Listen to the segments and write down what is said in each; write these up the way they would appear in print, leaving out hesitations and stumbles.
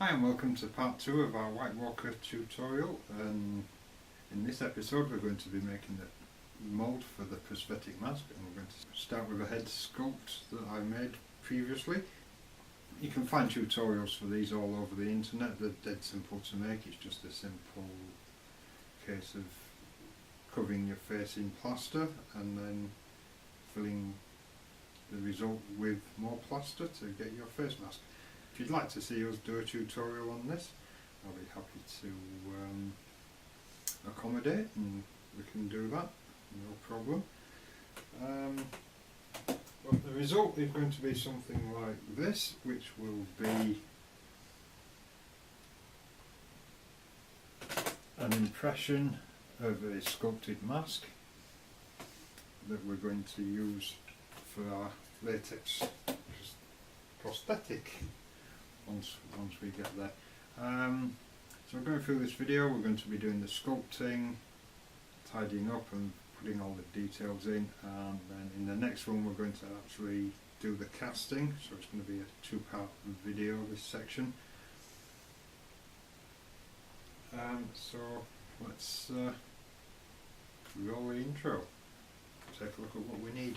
Hi and welcome to part 2 of our White Walker tutorial, and in this episode we're going to be making the mould for the prosthetic mask, and we're going to start with a head sculpt that I made previously. You can find tutorials for these all over the internet. They're dead simple to make. It's just a simple case of covering your face in plaster and then filling the result with more plaster to get your face mask. If you'd like to see us do a tutorial on this, I'll be happy to accommodate, and we can do that, no problem. But the result is going to be something like this, which will be an impression of a sculpted mask that we're going to use for our latex prosthetic once we get there. So going through this video, we're going to be doing the sculpting, tidying up and putting all the details in, and then in the next one we're going to actually do the casting, so it's going to be a two-part video, this section. So let's roll the intro, take a look at what we need.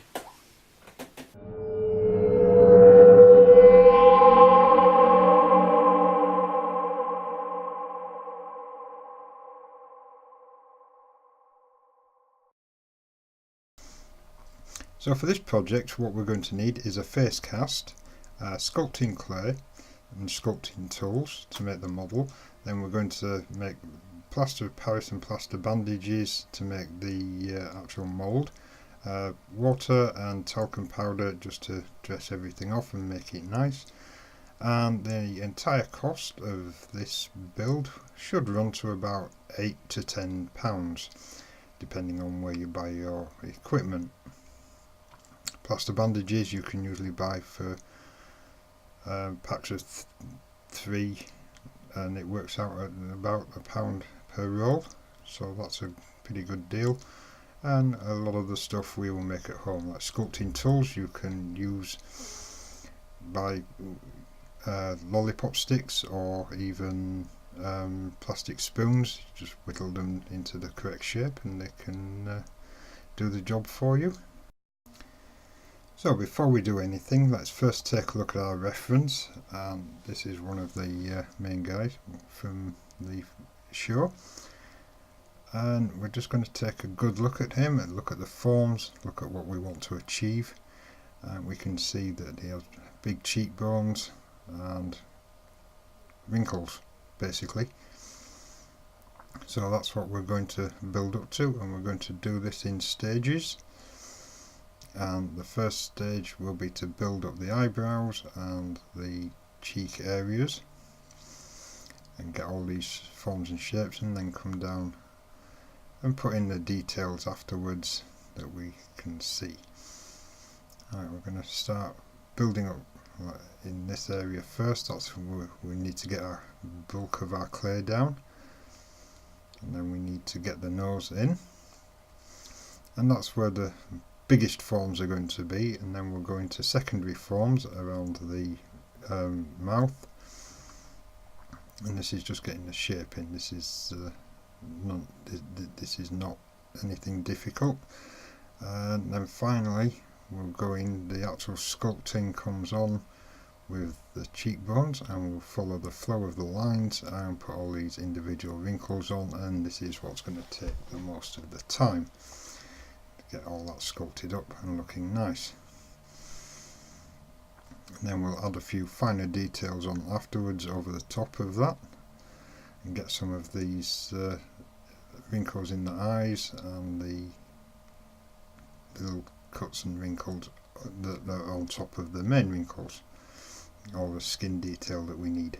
So for this project what we're going to need is a face cast, sculpting clay and sculpting tools to make the model. Then we're going to make plaster of Paris and plaster bandages to make the actual mould, water and talcum powder just to dress everything off and make it nice. And the entire cost of this build should run to about £8 to £10 depending on where you buy your equipment. Plaster bandages you can usually buy for packs of 3, and it works out at about £1 per roll, so that's a pretty good deal. And a lot of the stuff we will make at home, like sculpting tools, you can use by lollipop sticks or even plastic spoons. Just whittle them into the correct shape and they can do the job for you. So before we do anything, let's first take a look at our reference, and this is one of the main guys from the show, and we're just going to take a good look at him and look at the forms, look at what we want to achieve. We can see that he has big cheekbones and wrinkles basically, so that's what we're going to build up to, and we're going to do this in stages. And the first stage will be to build up the eyebrows and the cheek areas and get all these forms and shapes, and then come down and put in the details afterwards that we can see. Alright, we're going to start building up in this area first. That's where we need to get our bulk of our clay down, and then we need to get the nose in, and that's where the biggest forms are going to be, and then we'll go into secondary forms around the mouth, and this is just getting the shape in. This is not anything difficult. And then finally we'll go in, the actual sculpting comes on with the cheekbones, and we'll follow the flow of the lines and put all these individual wrinkles on, and this is what's going to take the most of the time. Get all that sculpted up and looking nice, and then we'll add a few finer details on afterwards over the top of that, and get some of these wrinkles in the eyes and the little cuts and wrinkles that are on top of the main wrinkles, all the skin detail that we need.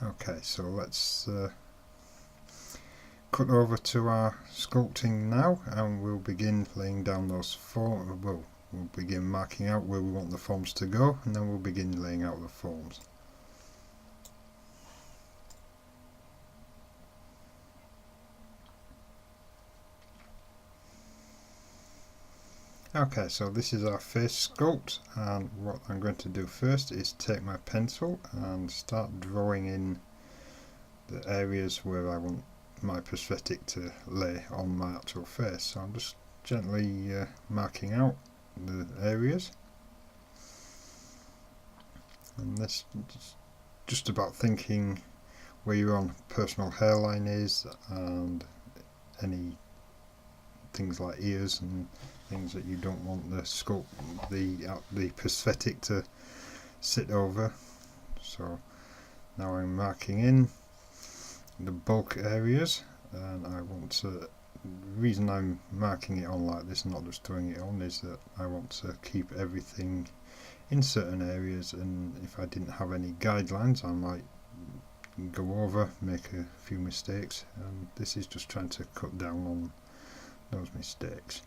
Okay, so let's cut over to our sculpting now, and we'll begin laying down those forms. We'll begin marking out where we want the forms to go, and then we'll begin laying out the forms. Okay, so this is our face sculpt, and what I'm going to do first is take my pencil and start drawing in the areas where I want my prosthetic to lay on my actual face. So I'm just gently marking out the areas, and this is just about thinking where your own personal hairline is and any things like ears and things that you don't want the sculpt, the prosthetic to sit over. So now I'm marking in the bulk areas, and I want to, the reason I'm marking it on like this, not just throwing it on, is that I want to keep everything in certain areas, and if I didn't have any guidelines I might go over, make a few mistakes, and this is just trying to cut down on those mistakes.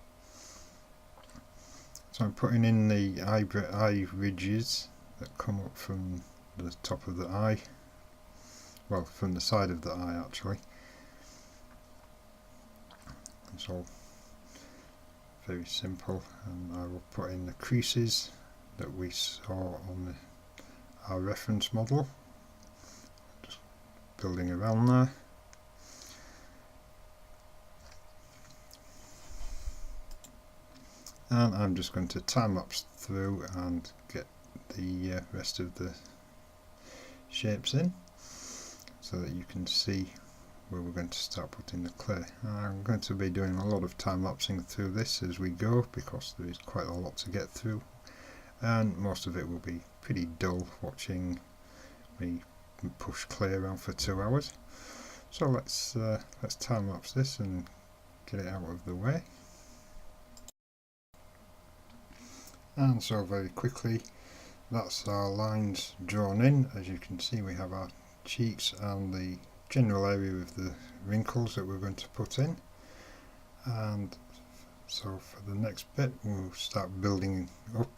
So I'm putting in the eye ridges that come up from the top of the eye, well, from the side of the eye actually. It's all very simple, and I will put in the creases that we saw on our reference model, just building around there. And I'm just going to time lapse through and get the rest of the shapes in so that you can see where we're going to start putting the clay. I'm going to be doing a lot of time lapsing through this as we go because there is quite a lot to get through, and most of it will be pretty dull watching me push clay around for 2 hours. So let's time lapse this and get it out of the way. And so very quickly, that's our lines drawn in. As you can see, we have our cheeks and the general area of the wrinkles that we're going to put in. And so for the next bit, we'll start building up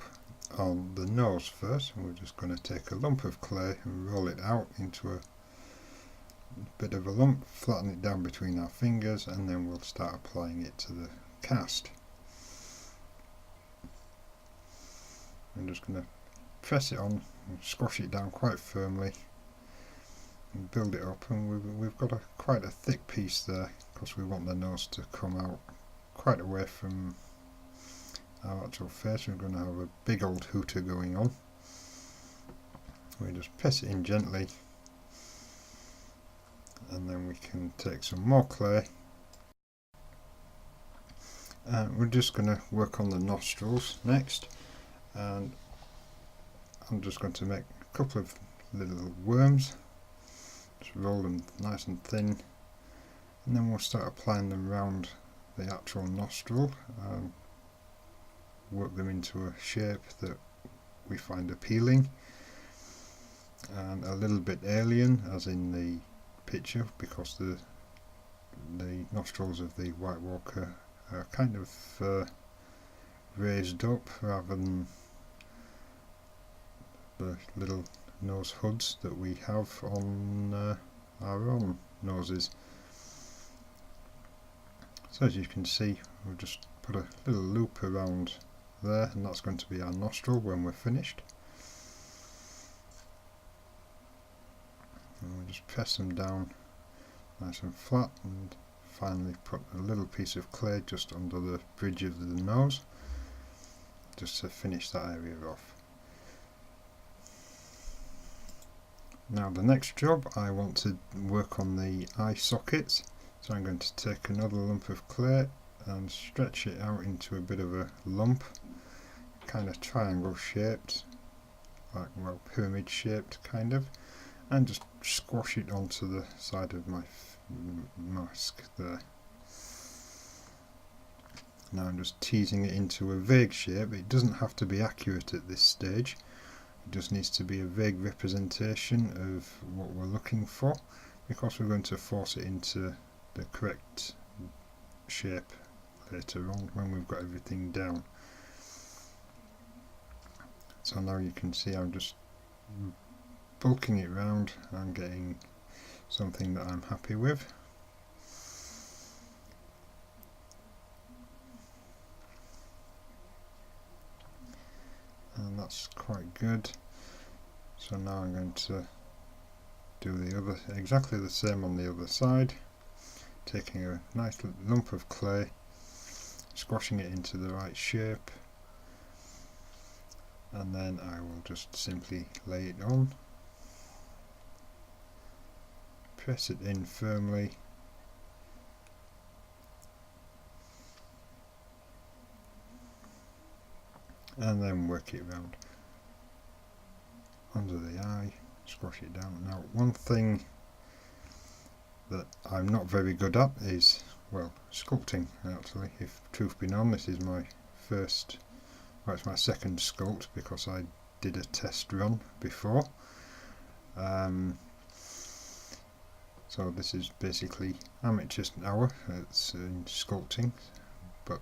on the nose first, and we're just going to take a lump of clay and roll it out into a bit of a lump, flatten it down between our fingers, and then we'll start applying it to the cast. I'm just going to press it on and squash it down quite firmly and build it up, and we've got quite a thick piece there because we want the nose to come out quite away from our actual face. We're going to have a big old hooter going on. We just press it in gently, and then we can take some more clay, and we're just going to work on the nostrils next. And I'm just going to make a couple of little worms, just roll them nice and thin, and then we'll start applying them around the actual nostril, work them into a shape that we find appealing and a little bit alien, as in the picture, because the nostrils of the White Walker are kind of raised up rather than the little nose hoods that we have on our own noses. So as you can see, we'll just put a little loop around there, and that's going to be our nostril when we're finished. And we'll just press them down nice and flat, and finally put a little piece of clay just under the bridge of the nose, just to finish that area off. Now the next job, I want to work on the eye sockets, so I'm going to take another lump of clay and stretch it out into a bit of a lump, kind of triangle shaped, like, well, pyramid shaped kind of, and just squash it onto the side of my mask there. Now I'm just teasing it into a vague shape. It doesn't have to be accurate at this stage. It just needs to be a vague representation of what we're looking for, because we're going to force it into the correct shape later on when we've got everything down. So now you can see I'm just bulking it round and getting something that I'm happy with. that's quite good. So now I'm going to do the other, exactly the same on the other side, taking a nice lump of clay, squashing it into the right shape, and then I will just simply lay it on, press it in firmly, and then work it around under the eye, squash it down. Now, one thing that I'm not very good at is, well, sculpting actually. If truth be known, this is my first, well, it's my second sculpt because I did a test run before. So this is basically amateur hour. It's in sculpting, but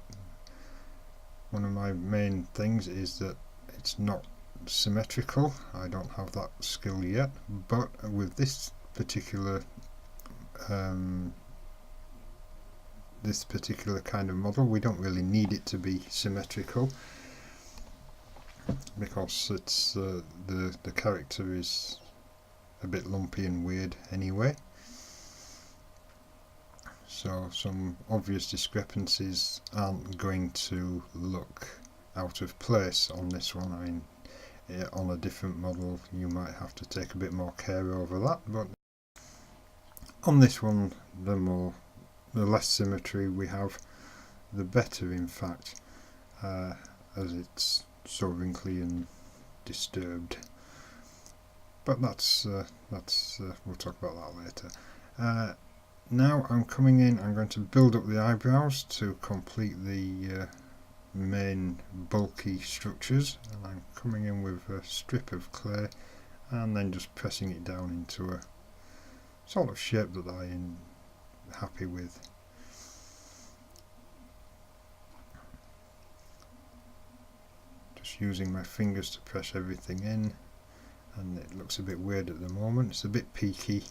one of my main things is that it's not symmetrical. I don't have that skill yet, but with this particular kind of model, we don't really need it to be symmetrical because it's the character is a bit lumpy and weird anyway. So some obvious discrepancies aren't going to look out of place on this one. I mean, on a different model you might have to take a bit more care over that, but on this one the less symmetry we have, the better in fact, as it's so wrinkly and disturbed. But that's we'll talk about that later. Now I'm coming in, I'm going to build up the eyebrows to complete the main bulky structures, and I'm coming in with a strip of clay and then just pressing it down into a sort of shape that I am happy with. Just using my fingers to press everything in, and it looks a bit weird at the moment, it's a bit peaky,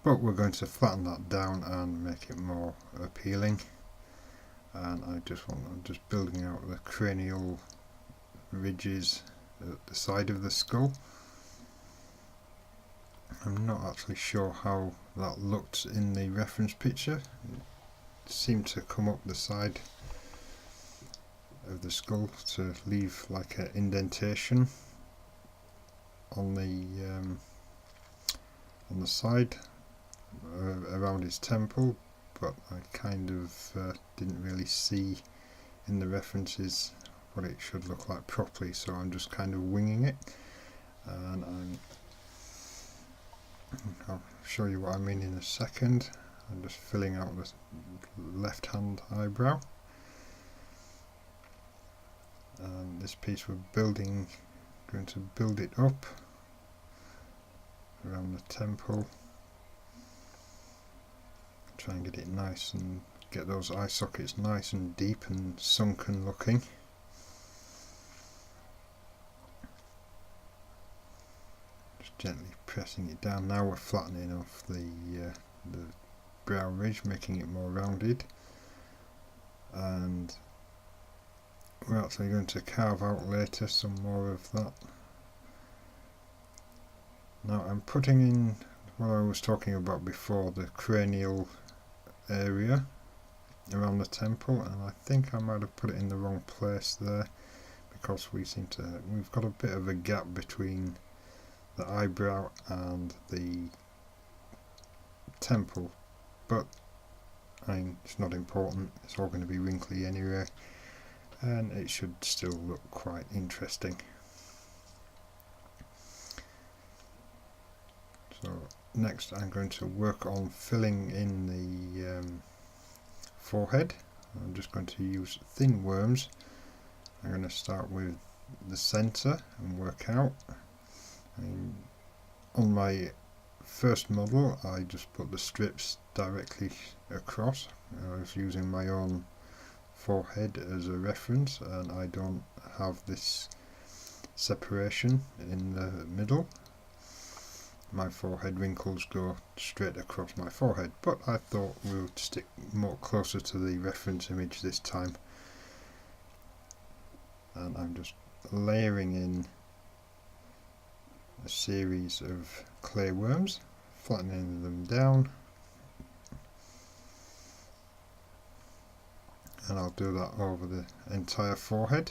but we're going to flatten that down and make it more appealing. And I'm just building out the cranial ridges at the side of the skull. I'm not actually sure how that looked in the reference picture. It seemed to come up the side of the skull to leave like an indentation on the side around his temple, but I kind of didn't really see in the references what it should look like properly, so I'm just kind of winging it, and I'll show you what I mean in a second. I'm just filling out the left hand eyebrow, and this piece we're going to build it up around the temple. Try and get it nice and get those eye sockets nice and deep and sunken looking. Just gently pressing it down. Now we're flattening off the brow ridge, making it more rounded, and we're actually going to carve out later some more of that. Now I'm putting in what I was talking about before, the cranial area around the temple, and I think I might have put it in the wrong place there, because we've got a bit of a gap between the eyebrow and the temple, but it's not important, it's all going to be wrinkly anyway, and it should still look quite interesting. So next I'm going to work on filling in the forehead. I'm just going to use thin worms. I'm going to start with the centre and work out. On my first model I just put the strips directly across. I was using my own forehead as a reference, and I don't have this separation in the middle. My forehead wrinkles go straight across my forehead, but I thought we would stick more closer to the reference image this time, and I'm just layering in a series of clay worms, flattening them down, and I'll do that over the entire forehead.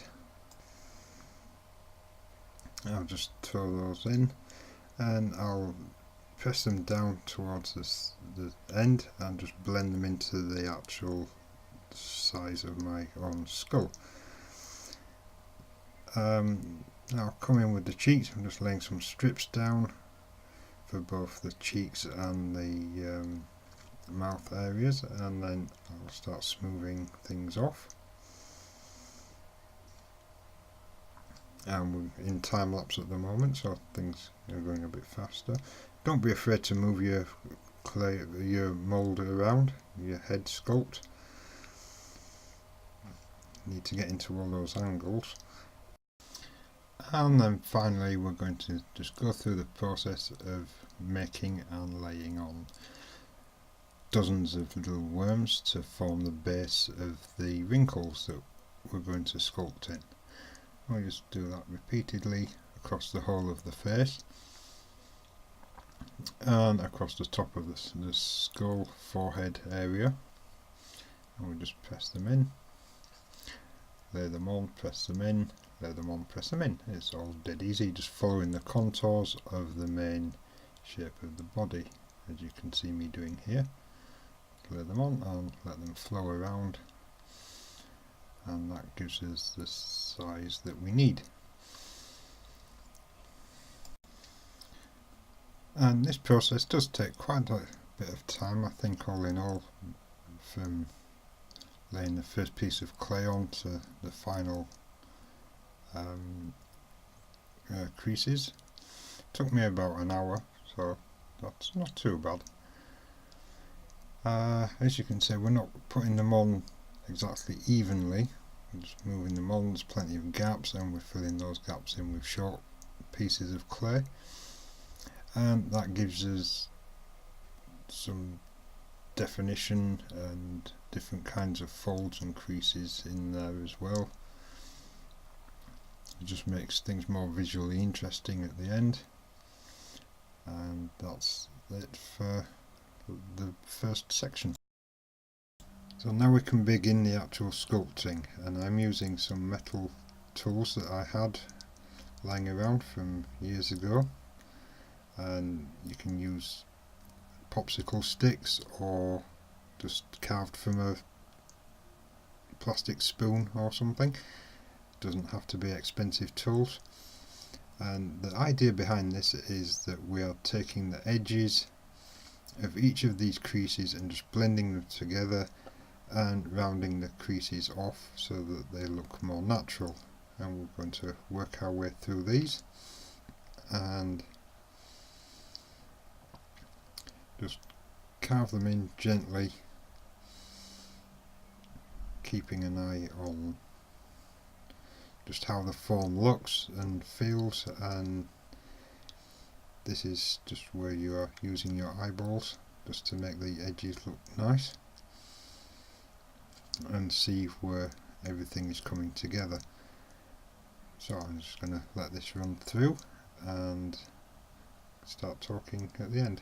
I'll just throw those in and I'll press them down towards the end and just blend them into the actual size of my own skull. Now come in with the cheeks. I'm just laying some strips down for both the cheeks and the mouth areas, and then I'll start smoothing things off. And we're in time lapse at the moment, so things are going a bit faster. Don't be afraid to move your mould around, your head sculpt. You need to get into all those angles. And then finally we're going to just go through the process of making and laying on dozens of little worms to form the base of the wrinkles that we're going to sculpt in. I'll just do that repeatedly across the whole of the face and across the top of the skull forehead area, and we'll just press them in, lay them on, press them in, lay them on, press them in. It's all dead easy, just following the contours of the main shape of the body, as you can see me doing here. Lay them on and let them flow around, and that gives us the size that we need. And this process does take quite a bit of time, I think, all in all, from laying the first piece of clay on to the final creases. It took me about an hour, so that's not too bad. As you can see, we're not putting them on exactly evenly, we're just moving them on. There's plenty of gaps and we're filling those gaps in with short pieces of clay, and that gives us some definition and different kinds of folds and creases in there as well. It just makes things more visually interesting at the end, and that's it for the first section. So now we can begin the actual sculpting, and I'm using some metal tools that I had lying around from years ago, and you can use popsicle sticks or just carved from a plastic spoon or something. It doesn't have to be expensive tools, and the idea behind this is that we are taking the edges of each of these creases and just blending them together and rounding the creases off so that they look more natural. And we're going to work our way through these and just carve them in gently, keeping an eye on just how the form looks and feels. And this is just where you are using your eyeballs just to make the edges look nice and see where everything is coming together. So I'm just going to let this run through and start talking at the end.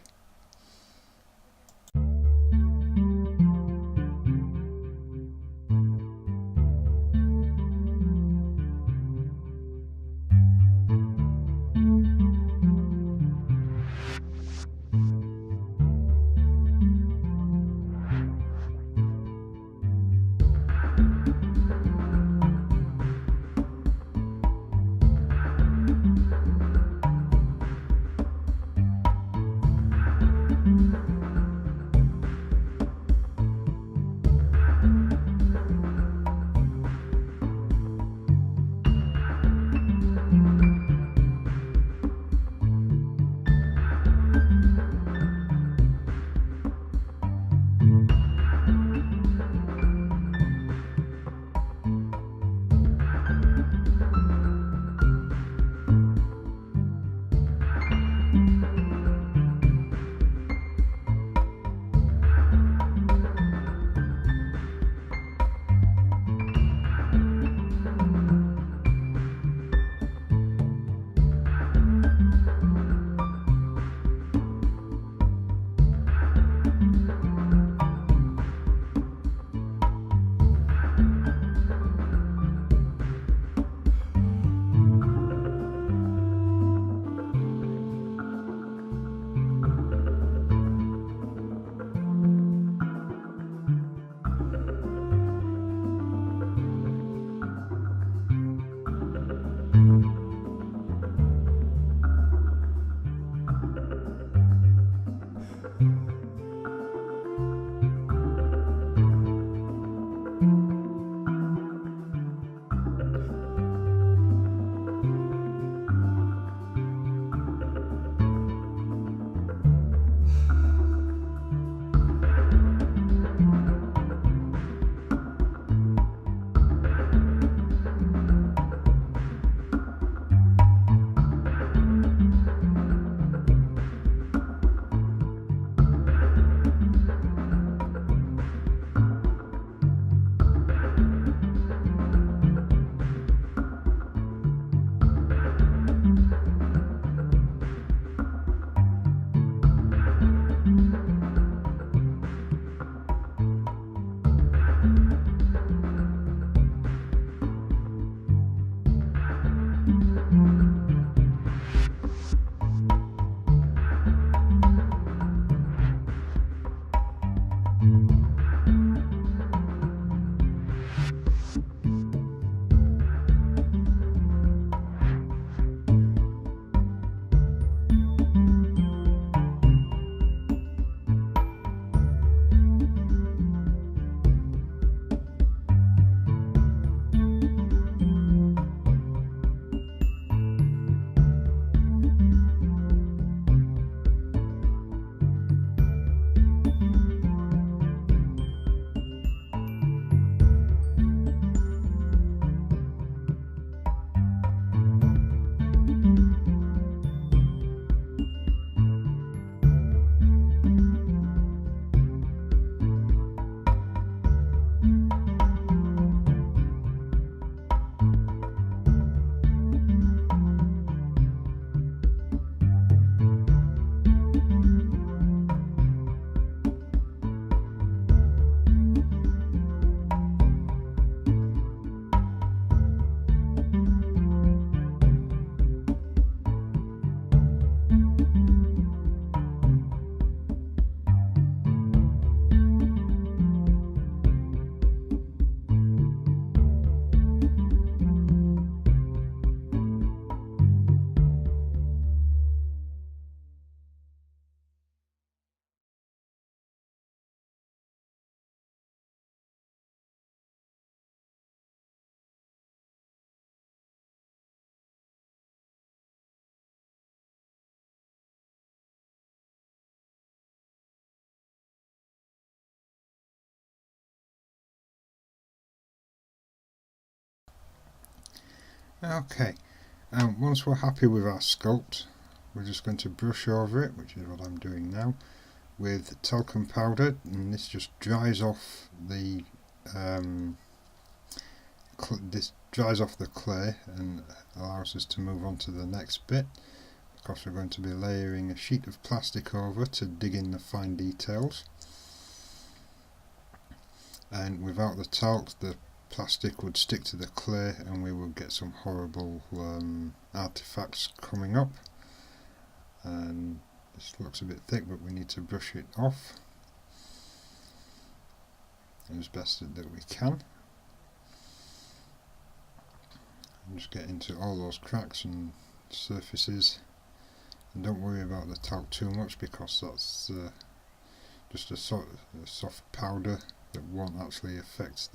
Okay, once we're happy with our sculpt, we're just going to brush over it, which is what I'm doing now, with talcum powder, and this just dries off the clay and allows us to move on to the next bit. Of course, we're going to be layering a sheet of plastic over to dig in the fine details, and without the talc the plastic would stick to the clay and we would get some horrible artifacts coming up. And this looks a bit thick, but we need to brush it off as best that we can. And just get into all those cracks and surfaces, and don't worry about the talc too much because that's just a soft powder that won't actually affect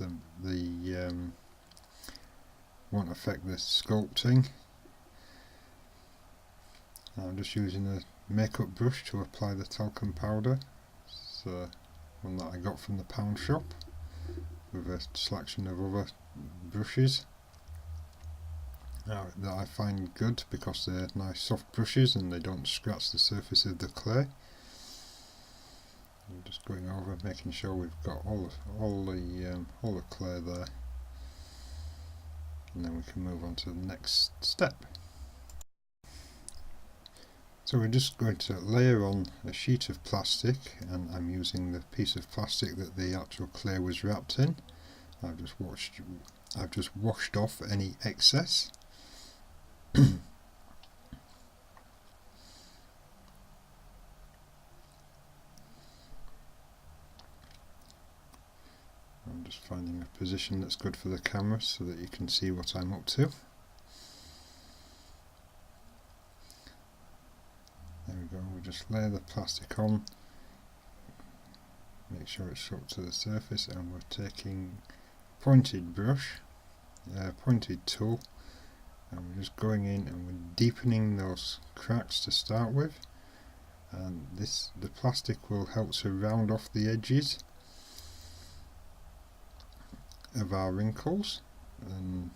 won't affect the sculpting. I'm just using a makeup brush to apply the talcum powder. It's one that I got from the pound shop with a selection of other brushes that I find good because they're nice soft brushes and they don't scratch the surface of the clay. I'm just going over, making sure we've got all the clay there, and then we can move on to the next step. So we're just going to layer on a sheet of plastic, and I'm using the piece of plastic that the actual clay was wrapped in. I've just washed off any excess. I'm just finding a position that's good for the camera so that you can see what I'm up to. There we go, we just layer the plastic on, make sure it's up to the surface, and we're taking a pointed brush, pointed tool, and we're just going in and we're deepening those cracks to start with, and the plastic will help to round off the edges of our wrinkles and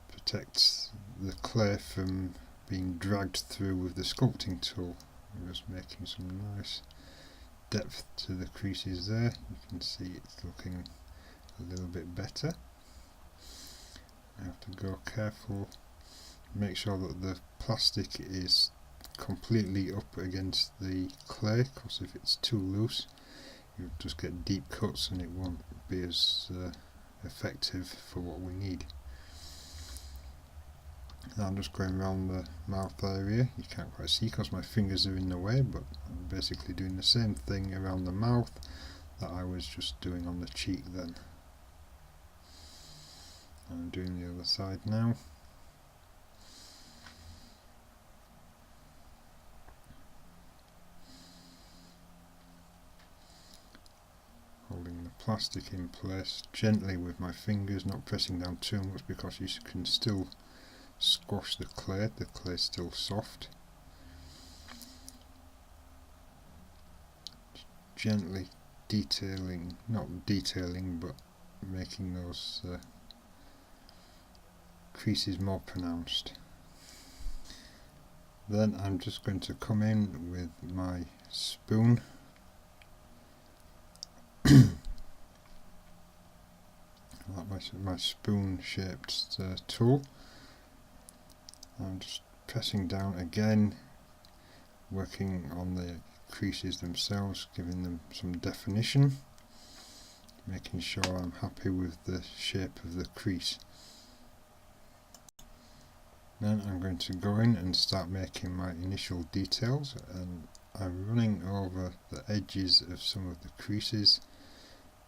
protects the clay from being dragged through with the sculpting tool. I'm just making some nice depth to the creases there. You can see it's looking a little bit better. I have to go careful, make sure that the plastic is completely up against the clay, because if it's too loose you'll just get deep cuts and it won't be as effective for what we need. Now I'm just going around the mouth area. You can't quite see because my fingers are in the way, but I'm basically doing the same thing around the mouth that I was just doing on the cheek then. I'm doing the other side now. Holding the plastic in place gently with my fingers, not pressing down too much because you can still squash the clay is still soft. Gently detailing, not detailing, but making those creases more pronounced. Then I'm just going to come in with my spoon my spoon shaped tool. I'm just pressing down again, working on the creases themselves, giving them some definition, making sure I'm happy with the shape of the crease. Then I'm going to go in and start making my initial details, and I'm running over the edges of some of the creases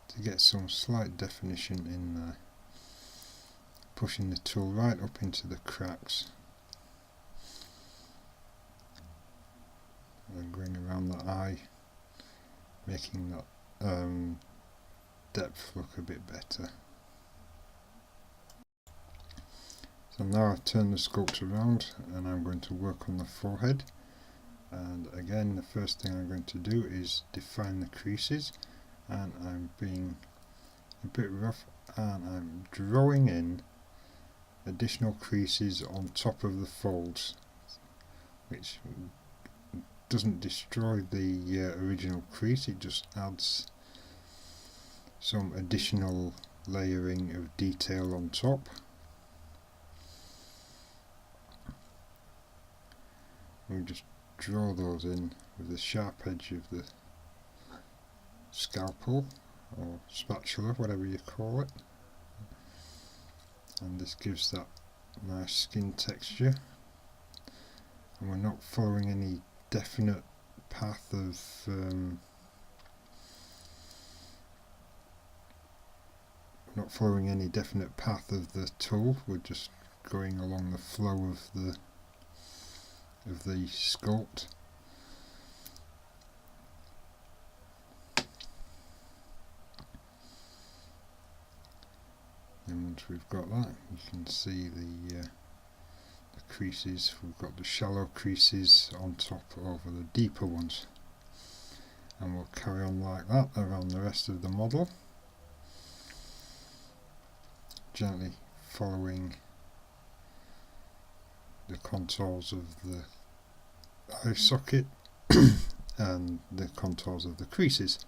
to get some slight definition in there, pushing the tool right up into the cracks and going around the eye, making that depth look a bit better. So now I've turned the sculpt around and I'm going to work on the forehead, and again the first thing I'm going to do is define the creases, and I'm being a bit rough and I'm drawing in additional creases on top of the folds, which doesn't destroy the original crease, it just adds some additional layering of detail on top. We just draw those in with the sharp edge of the scalpel or spatula, whatever you call it, and this gives that nice skin texture. And we're not following any definite path of the tool. We're just going along the flow of the sculpt. And once we've got that, you can see the creases. We've got the shallow creases on top over the deeper ones, and we'll carry on like that around the rest of the model, gently following the contours of the eye socket and the contours of the creases.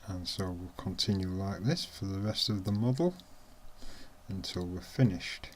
And so we'll continue like this for the rest of the model until we're finished.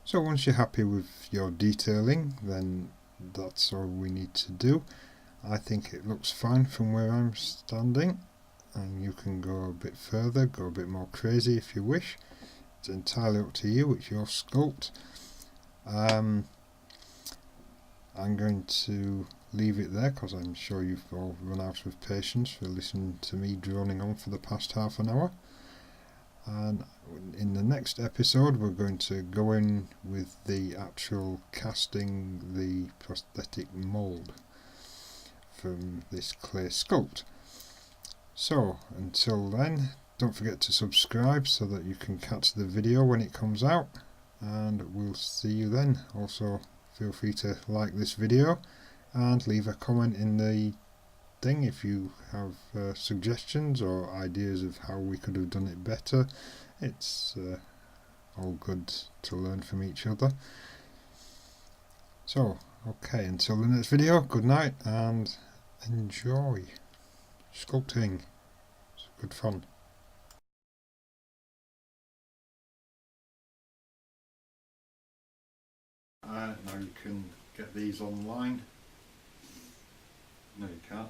So once you're happy with your detailing, then that's all we need to do. I think it looks fine from where I'm standing, and you can go a bit further, go a bit more crazy if you wish. It's entirely up to you, it's your sculpt. I'm going to leave it there because I'm sure you've all run out of patience for listening to me droning on for the past half an hour. And in the next episode we're going to go in with the actual casting the prosthetic mould from this clay sculpt. So until then, don't forget to subscribe so that you can catch the video when it comes out, and we'll see you then. Also feel free to like this video and leave a comment in the thing if you have suggestions or ideas of how we could have done it better. It's all good to learn from each other. So okay, until the next video, good night and enjoy sculpting. It's good fun. Now you can get these online. No, you can't.